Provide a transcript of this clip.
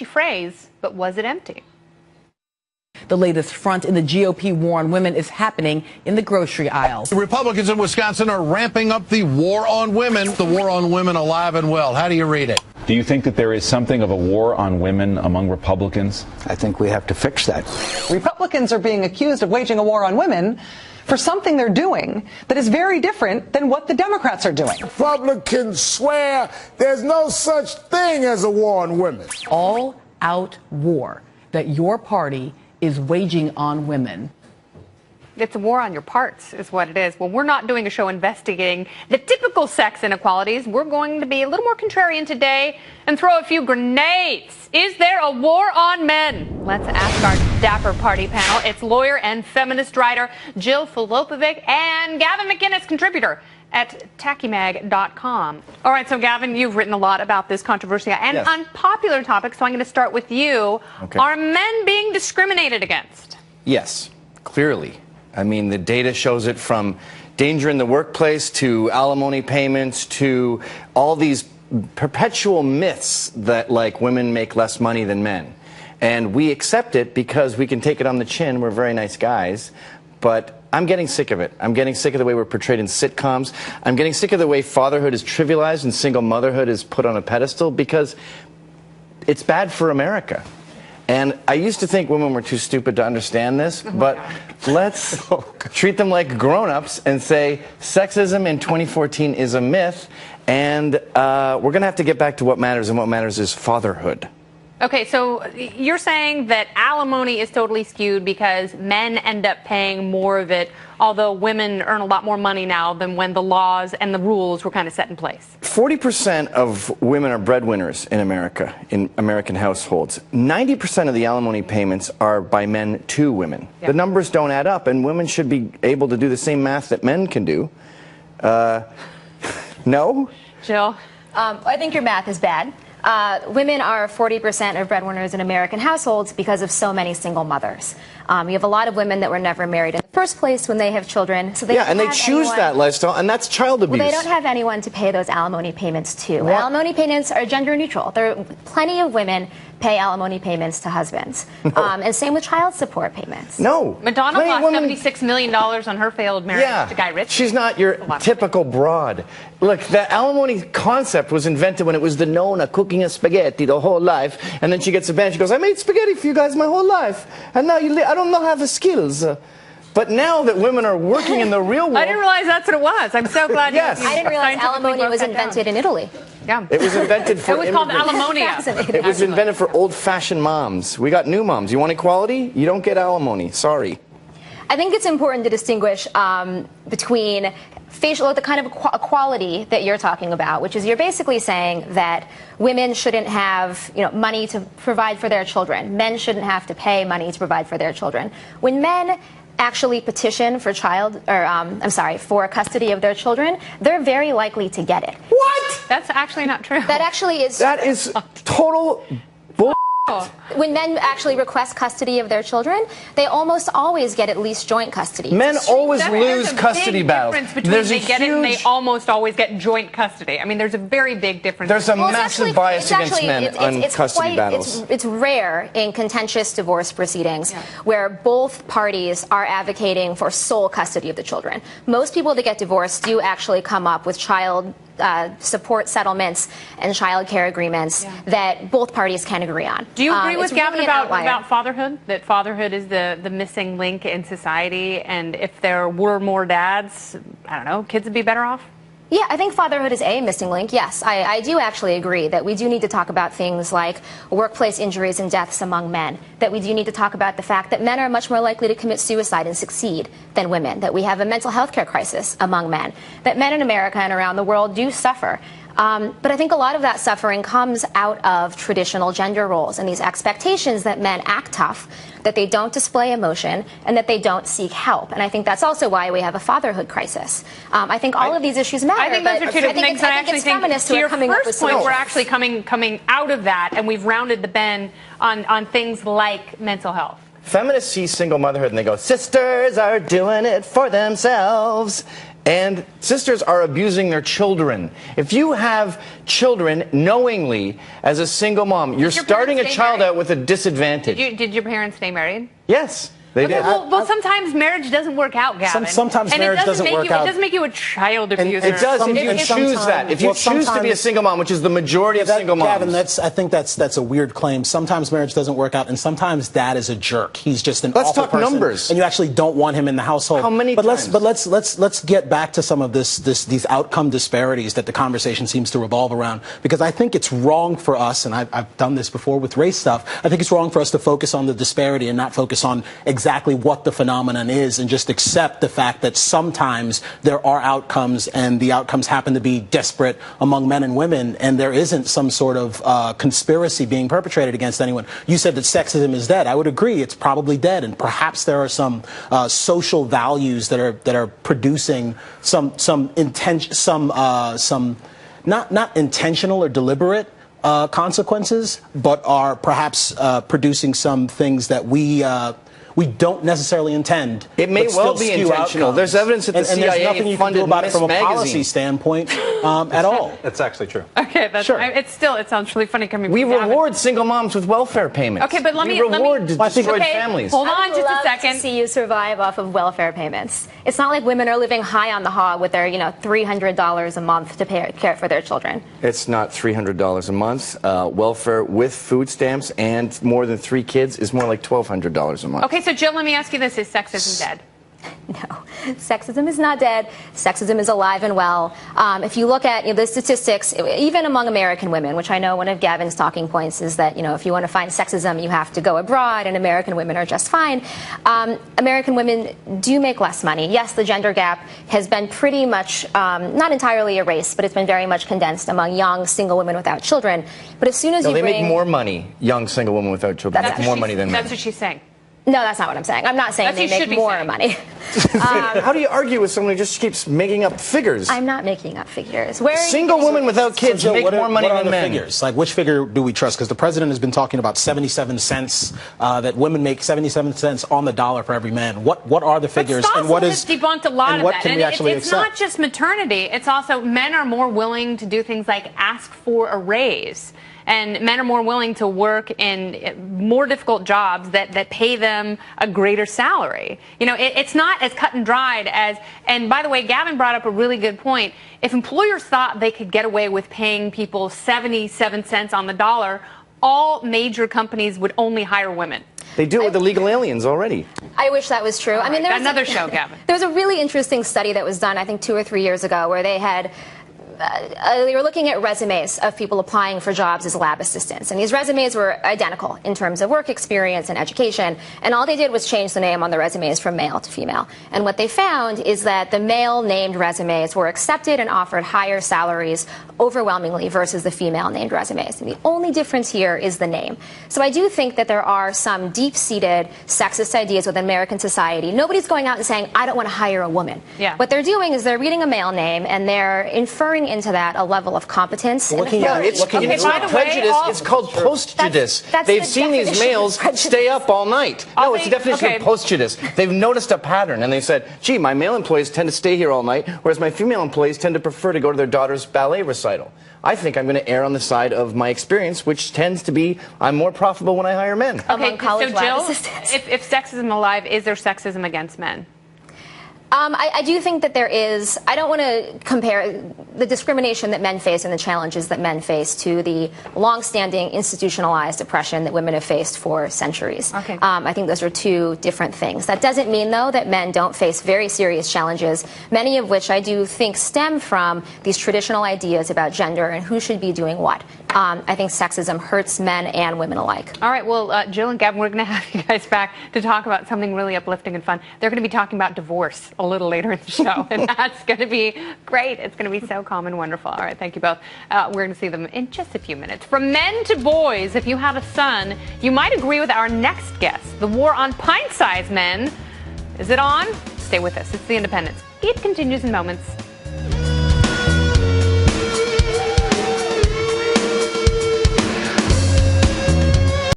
catchy phrase, but was it empty? The latest front in the GOP war on women is happening in the grocery aisles. The Republicans in Wisconsin are ramping up the war on women. The war on women alive and well. How do you read it? Do you think that there is something of a war on women among Republicans? I think we have to fix that. Republicans are being accused of waging a war on women for something they're doing that is very different than what the Democrats are doing. Republicans swear there's no such thing as a war on women. All-out war that your party is waging on women. It's a war on your parts, is what it is. Well, we're not doing a show investigating the typical sex inequalities. We're going to be a little more contrarian today and throw a few grenades. Is there a war on men? Let's ask our dapper party panel. It's lawyer and feminist writer Jill Filopovic and Gavin McInnes, contributor at tachymag.com. All right, so Gavin, you've written a lot about this controversial and unpopular topic, so I'm going to start with you. Okay. Are men being discriminated against? Yes, clearly. I mean, the data shows it, from danger in the workplace to alimony payments to all these perpetual myths that, like, women make less money than men. And we accept it because we can take it on the chin. We're very nice guys. But I'm getting sick of it. I'm getting sick of the way we're portrayed in sitcoms. I'm getting sick of the way fatherhood is trivialized and single motherhood is put on a pedestal, because it's bad for America. And I used to think women were too stupid to understand this, but let's treat them like grown-ups and say sexism in 2014 is a myth, and we're going to have to get back to what matters, and what matters is fatherhood. Okay, so you're saying that alimony is totally skewed because men end up paying more of it, although women earn a lot more money now than when the laws and the rules were kind of set in place. 40% of women are breadwinners in America, in American households. 90% of the alimony payments are by men to women. Yeah. The numbers don't add up, and women should be able to do the same math that men can do. No? Jill? I think your math is bad. Women are 40% of breadwinners in American households because of so many single mothers. You have a lot of women that were never married in the first place when they have children. So they and they choose that lifestyle, and that's child abuse. Well, they don't have anyone to pay those alimony payments to. What? Alimony payments are gender neutral. There are plenty of women pay alimony payments to husbands. No. And same with child support payments. No. Madonna lost $76 million on her failed marriage to Guy Ritchie. She's not your typical broad. Look, the alimony concept was invented when it was the Nona cooking a spaghetti the whole life, and then she gets a band. She goes, I made spaghetti for you guys my whole life, and now I don't know how the skills. But now that women are working in the real world... I didn't realize that's what it was. I'm so glad yes. I didn't realize alimony was invented in Italy. Yeah. It was invented for It was called alimonia. It was invented for old-fashioned moms. We got new moms. You want equality? You don't get alimony. Sorry. I think it's important to distinguish between the kind of equality that you're talking about, which is you're basically saying that women shouldn't have money to provide for their children. Men shouldn't have to pay money to provide for their children. When men actually petition for for custody of their children, they're very likely to get it. What? That's actually not true. That actually is. That is total bull. When men actually request custody of their children, they almost always get at least joint custody. Men always lose custody battles. There's a huge... and they almost always get joint custody. I mean, there's a very big difference. There's a massive bias against men on custody battles. It's rare in contentious divorce proceedings where both parties are advocating for sole custody of the children. Most people that get divorced do actually come up with child support settlements and child care agreements that both parties can agree on. Do you agree with Gavin about fatherhood? That fatherhood is the missing link in society, and if there were more dads, I don't know, kids would be better off? Yeah, I think fatherhood is a missing link. Yes, I do actually agree that we do need to talk about things like workplace injuries and deaths among men, that we do need to talk about the fact that men are much more likely to commit suicide and succeed than women, that we have a mental health care crisis among men, that men in America and around the world do suffer. But I think a lot of that suffering comes out of traditional gender roles and these expectations that men act tough, that they don't display emotion, and that they don't seek help. And I think that's also why we have a fatherhood crisis. I think all of these issues matter. I think those are two different things. I actually think to your first point, we're actually coming out of that, and we've rounded the bend on things like mental health. Feminists see single motherhood and they go, sisters are doing it for themselves. and sisters are abusing their children. If you have children knowingly as a single mom, you're starting a child out with a disadvantage. Did your parents stay married? Yes. They did. Well, sometimes marriage doesn't work out, Gavin. Sometimes marriage doesn't work out. It doesn't make you a child abuser. It does if you choose that. If you choose to be a single mom, which is the majority of single moms. Gavin, I think that's a weird claim. Sometimes marriage doesn't work out, and sometimes dad is a jerk. He's just an awful person. Let's talk numbers. And you actually don't want him in the household. How many times? Let's get back to some of these outcome disparities that the conversation seems to revolve around. Because I think it's wrong for us, and I've done this before with race stuff. I think it's wrong for us to focus on the disparity and not focus on exactly what the phenomenon is, and just accept the fact that sometimes there are outcomes, and the outcomes happen to be disparate among men and women, and there isn't some sort of conspiracy being perpetrated against anyone. You said that sexism is dead. I would agree, it's probably dead, and perhaps there are some social values that are producing some not intentional or deliberate consequences, but are perhaps producing some things that we don't necessarily intend. It may well be intentional. Outcomes. There's evidence that the CIA there's nothing you can do about it from a policy standpoint at all. That's actually true. Okay, that's sure. It sounds really funny coming from We Gavin. reward single moms with welfare payments. Okay, but let me reward destroyed families. Hold on just a second. To see you survive off of welfare payments. It's not like women are living high on the hog with their, $300 a month to care for their children. It's not $300 a month. Welfare with food stamps and more than 3 kids is more like $1,200 a month. Okay, so Jill, let me ask you this: is sexism dead? No, sexism is not dead. Sexism is alive and well. If you look at the statistics, even among American women, which I know one of Gavin's talking points is that if you want to find sexism, you have to go abroad, and American women are just fine. American women do make less money. Yes, the gender gap has been pretty much not entirely erased, but it's been very much condensed among young single women without children. But as soon as they make more money, young single women without children. That's more money than men. That's what she's saying. No, that's not what I'm saying. I'm not saying they make more money. How do you argue with someone who just keeps making up figures? I'm not making up figures. Single women without kids make more money than men. Figures? Like, which figure do we trust? Because the president has been talking about 77 cents, that women make 77 cents on the dollar for every man. What are the figures? And what is debunked a lot of that? And it's not just maternity. It's also men are more willing to do things like ask for a raise. And men are more willing to work in more difficult jobs that pay them a greater salary. It's not as cut and dried as, and by the way, Gavin brought up a really good point. If employers thought they could get away with paying people 77 cents on the dollar, all major companies would only hire women. They do it with illegal aliens already. I wish that was true. I mean, there's another show, Gavin. There was a really interesting study that was done, I think, 2 or 3 years ago, where they had they were looking at resumes of people applying for jobs as lab assistants. And these resumes were identical in terms of work experience and education. And all they did was change the name on the resumes from male to female. And what they found is that the male-named resumes were accepted and offered higher salaries overwhelmingly versus the female-named resumes. And the only difference here is the name. So I do think that there are some deep-seated sexist ideas within American society. Nobody's going out and saying, I don't want to hire a woman. Yeah. What they're doing is they're reading a male name and they're inferring into that a level of competence. It's not prejudice. It's called postjudice. They've seen these males stay up all night. No, it's the definition of postjudice. They've noticed a pattern, and they said, gee, my male employees tend to stay here all night, whereas my female employees tend to prefer to go to their daughter's ballet recital. I think I'm going to err on the side of my experience, which tends to be I'm more profitable when I hire men. Okay, so Jill, if sexism alive, is there sexism against men? I do think that there is. I don't want to compare the discrimination that men face and the challenges that men face to the long-standing institutionalized oppression that women have faced for centuries. Okay. I think those are two different things. That doesn't mean, though, that men don't face very serious challenges, many of which I do think stem from these traditional ideas about gender and who should be doing what. I think sexism hurts men and women alike. All right, well, Jill and Gavin, we're going to have you guys back to talk about something really uplifting and fun. They're going to be talking about divorce a little later in the show, and that's going to be great. It's going to be so calm and wonderful. All right, thank you both. We're going to see them in just a few minutes. From men to boys, if you have a son, you might agree with our next guest. The war on pint-sized men. Is it on? Stay with us. It's The Independence. It continues in moments.